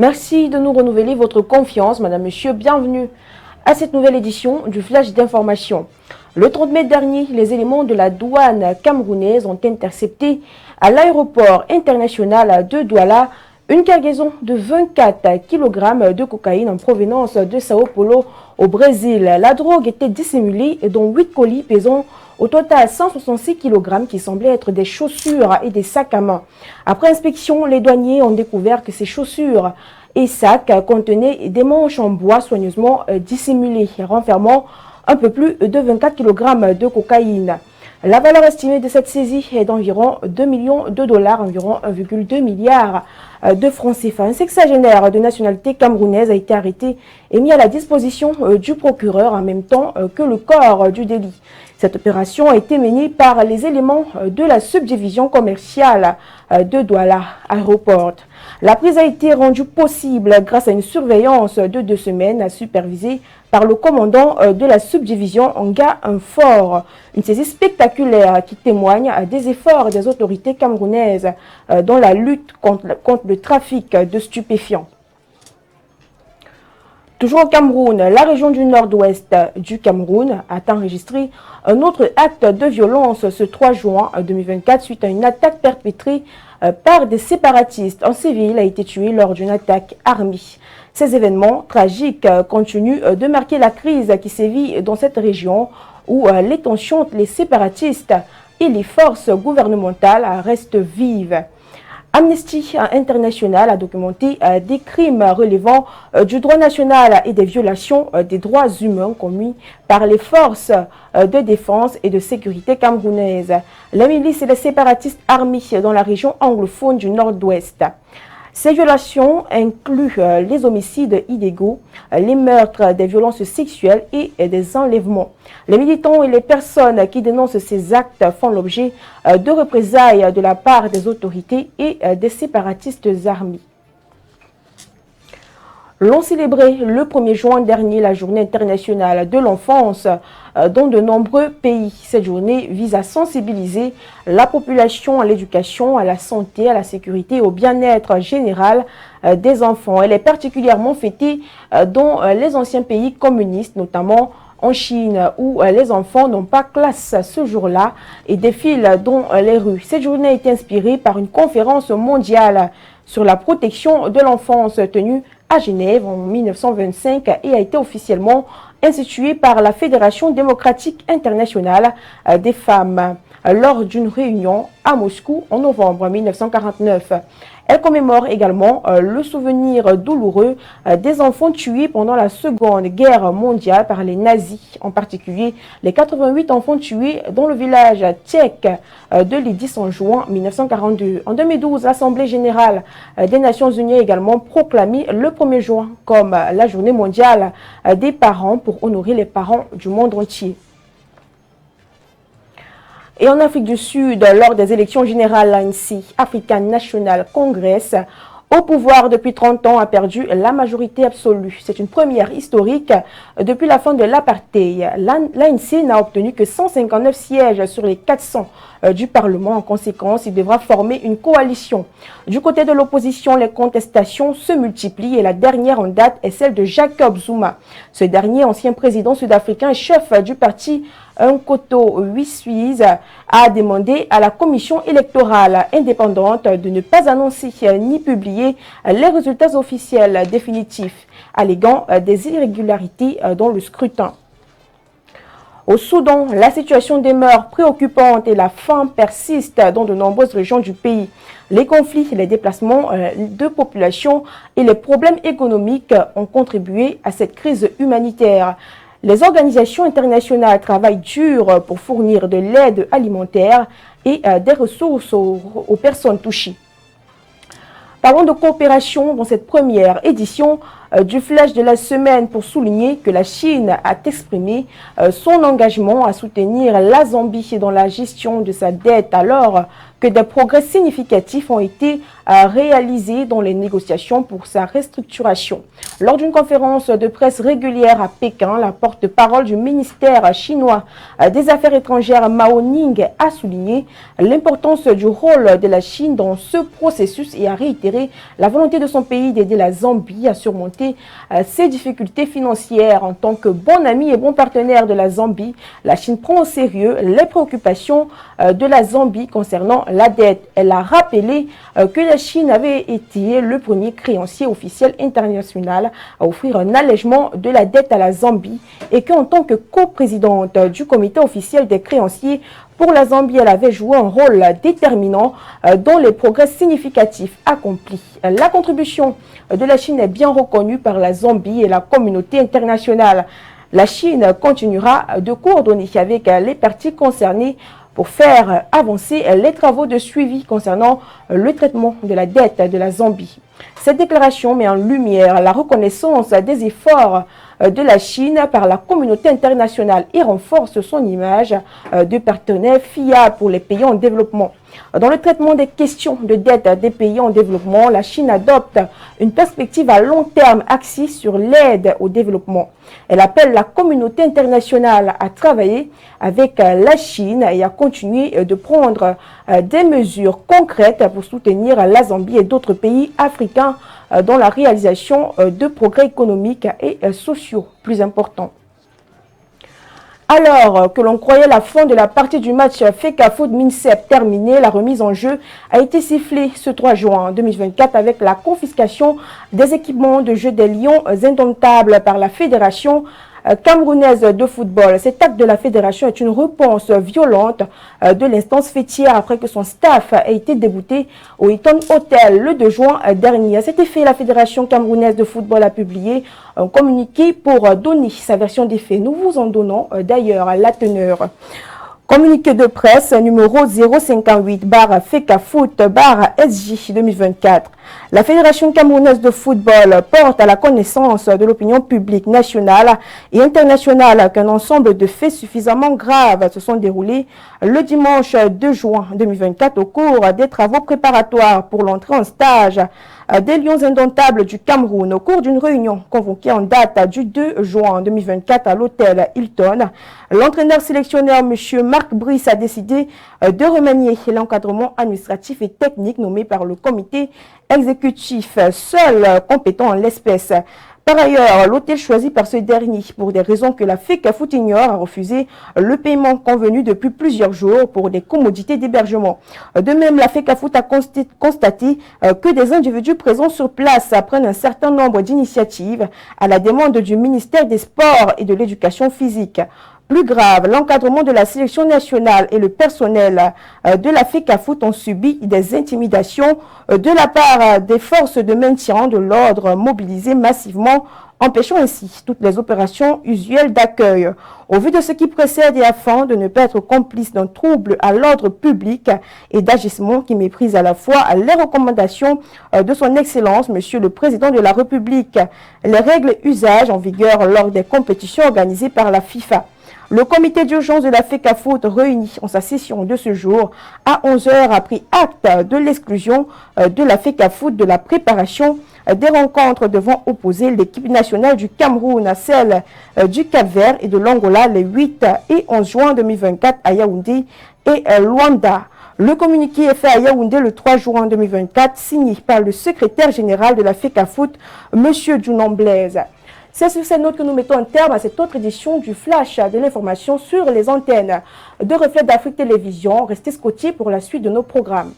Merci de nous renouveler votre confiance, Madame, Monsieur. Bienvenue à cette nouvelle édition du Flash d'information. Le 30 mai dernier, les éléments de la douane camerounaise ont intercepté à l'aéroport international de Douala une cargaison de 24 kg de cocaïne en provenance de Sao Paulo au Brésil. La drogue était dissimulée dont 8 colis pesant au total 166 kg qui semblaient être des chaussures et des sacs à main. Après inspection, les douaniers ont découvert que ces chaussures et sacs contenaient des manches en bois soigneusement dissimulées, renfermant un peu plus de 24 kg de cocaïne. La valeur estimée de cette saisie est d'environ 2 millions de dollars, environ 1,2 milliard de francs CFA. Un sexagénaire de nationalité camerounaise a été arrêté et mis à la disposition du procureur en même temps que le corps du délit. Cette opération a été menée par les éléments de la subdivision commerciale de Douala Aéroport. La prise a été rendue possible grâce à une surveillance de 2 semaines supervisée par le commandant de la subdivision Nga Fort. Une saisie spectaculaire qui témoigne des efforts des autorités camerounaises dans la lutte contre le trafic de stupéfiants. Toujours au Cameroun, la région du nord-ouest du Cameroun a enregistré un autre acte de violence ce 3 juin 2024 suite à une attaque perpétrée par des séparatistes. Un civil a été tué lors d'une attaque armée. Ces événements tragiques continuent de marquer la crise qui sévit dans cette région où les tensions entre les séparatistes et les forces gouvernementales restent vives. Amnesty International a documenté des crimes relevant du droit national et des violations des droits humains commis par les forces de défense et de sécurité camerounaises, les milices et les séparatistes armés dans la région anglophone du nord-ouest. Ces violations incluent les homicides illégaux, les meurtres, des violences sexuelles et des enlèvements. Les militants et les personnes qui dénoncent ces actes font l'objet de représailles de la part des autorités et des séparatistes armés. L'on célébrait le 1er juin dernier la journée internationale de l'enfance dans de nombreux pays. Cette journée vise à sensibiliser la population à l'éducation, à la santé, à la sécurité et au bien-être général des enfants. Elle est particulièrement fêtée dans les anciens pays communistes, notamment en Chine, où les enfants n'ont pas classe ce jour-là et défilent dans les rues. Cette journée a été inspirée par une conférence mondiale sur la protection de l'enfance tenue à Genève en 1925 et a été officiellement instituée par la Fédération démocratique internationale des femmes lors d'une réunion à Moscou en novembre 1949. Elle commémore également le souvenir douloureux des enfants tués pendant la Seconde Guerre mondiale par les nazis, en particulier les 88 enfants tués dans le village tchèque de Lydis en juin 1942. En 2012, l'Assemblée générale des Nations unies a également proclamé le 1er juin comme la journée mondiale des parents pour honorer les parents du monde entier. Et en Afrique du Sud, lors des élections générales, l'ANC, African National Congress, au pouvoir depuis 30 ans, a perdu la majorité absolue. C'est une première historique depuis la fin de l'apartheid. L'ANC n'a obtenu que 159 sièges sur les 400 du Parlement. En conséquence, il devra former une coalition. Du côté de l'opposition, les contestations se multiplient et la dernière en date est celle de Jacob Zuma. Ce dernier, ancien président sud-africain et chef du parti Nkoto Wiswiz, a demandé à la commission électorale indépendante de ne pas annoncer ni publier les résultats officiels définitifs, alléguant des irrégularités dans le scrutin. Au Soudan, la situation demeure préoccupante et la faim persiste dans de nombreuses régions du pays. Les conflits, les déplacements de population et les problèmes économiques ont contribué à cette crise humanitaire. Les organisations internationales travaillent dur pour fournir de l'aide alimentaire et des ressources aux personnes touchées. Parlons de coopération dans cette première édition du Flash de la semaine pour souligner que la Chine a exprimé son engagement à soutenir la Zambie dans la gestion de sa dette alors que que des progrès significatifs ont été réalisés dans les négociations pour sa restructuration. Lors d'une conférence de presse régulière à Pékin, la porte-parole du ministère chinois des Affaires étrangères Mao Ning a souligné l'importance du rôle de la Chine dans ce processus et a réitéré la volonté de son pays d'aider la Zambie à surmonter ses difficultés financières. En tant que bon ami et bon partenaire de la Zambie, la Chine prend au sérieux les préoccupations de la Zambie concernant la dette. Elle a rappelé que la Chine avait été le premier créancier officiel international à offrir un allègement de la dette à la Zambie et qu'en tant que coprésidente du comité officiel des créanciers pour la Zambie, elle avait joué un rôle déterminant dans les progrès significatifs accomplis. La contribution de la Chine est bien reconnue par la Zambie et la communauté internationale. La Chine continuera de coordonner avec les parties concernées pour faire avancer les travaux de suivi concernant le traitement de la dette de la Zambie. Cette déclaration met en lumière la reconnaissance des efforts de la Chine par la communauté internationale et renforce son image de partenaire fiable pour les pays en développement. Dans le traitement des questions de dette des pays en développement, la Chine adopte une perspective à long terme axée sur l'aide au développement. Elle appelle la communauté internationale à travailler avec la Chine et à continuer de prendre des mesures concrètes pour soutenir la Zambie et d'autres pays africains dans la réalisation de progrès économiques et sociaux plus importants. Alors que l'on croyait la fin de la partie du match FECAFOOT-MINSEP terminée, la remise en jeu a été sifflée ce 3 juin 2024 avec la confiscation des équipements de jeu des Lions indomptables par la Fédération camerounaise de football. Cet acte de la fédération est une réponse violente de l'instance fêtière après que son staff a été débouté au Hilton Hotel le 2 juin dernier. À cet effet, la fédération camerounaise de football a publié un communiqué pour donner sa version des faits. Nous vous en donnons d'ailleurs la teneur. Communiqué de presse numéro 058/FECAFOOT/SJ 2024. La Fédération camerounaise de football porte à la connaissance de l'opinion publique nationale et internationale qu'un ensemble de faits suffisamment graves se sont déroulés le dimanche 2 juin 2024 au cours des travaux préparatoires pour l'entrée en stage des Lions indomptables du Cameroun. Au cours d'une réunion convoquée en date du 2 juin 2024 à l'hôtel Hilton, l'entraîneur sélectionneur M. Marc Brice a décidé de remanier l'encadrement administratif et technique nommé par le comité exécutif, seul compétent en l'espèce. Par ailleurs, l'hôtel choisi par ce dernier, pour des raisons que la FECAFOOT ignore, a refusé le paiement convenu depuis plusieurs jours pour des commodités d'hébergement. De même, la FECAFOOT a constaté que des individus présents sur place prennent un certain nombre d'initiatives à la demande du ministère des Sports et de l'Éducation physique. Plus grave, l'encadrement de la sélection nationale et le personnel de la FECAFOOT ont subi des intimidations de la part des forces de maintien de l'ordre mobilisées massivement, empêchant ainsi toutes les opérations usuelles d'accueil. Au vu de ce qui précède et afin de ne pas être complice d'un trouble à l'ordre public et d'agissement qui méprise à la fois les recommandations de son Excellence, Monsieur le Président de la République, les règles et usages en vigueur lors des compétitions organisées par la FIFA. Le comité d'urgence de la FECAFOOT réuni en sa session de ce jour à 11 h a pris acte de l'exclusion de la FECAFOOT de la préparation des rencontres devant opposer l'équipe nationale du Cameroun à celle du Cap-Vert et de l'Angola les 8 et 11 juin 2024 à Yaoundé et Luanda. Le communiqué est fait à Yaoundé le 3 juin 2024, signé par le secrétaire général de la FECAFOOT, M. Jounan Blaise. C'est sur cette note que nous mettons un terme à cette autre édition du Flash de l'information sur les antennes de Reflet d'Afrique Télévision. Restez scotchés pour la suite de nos programmes.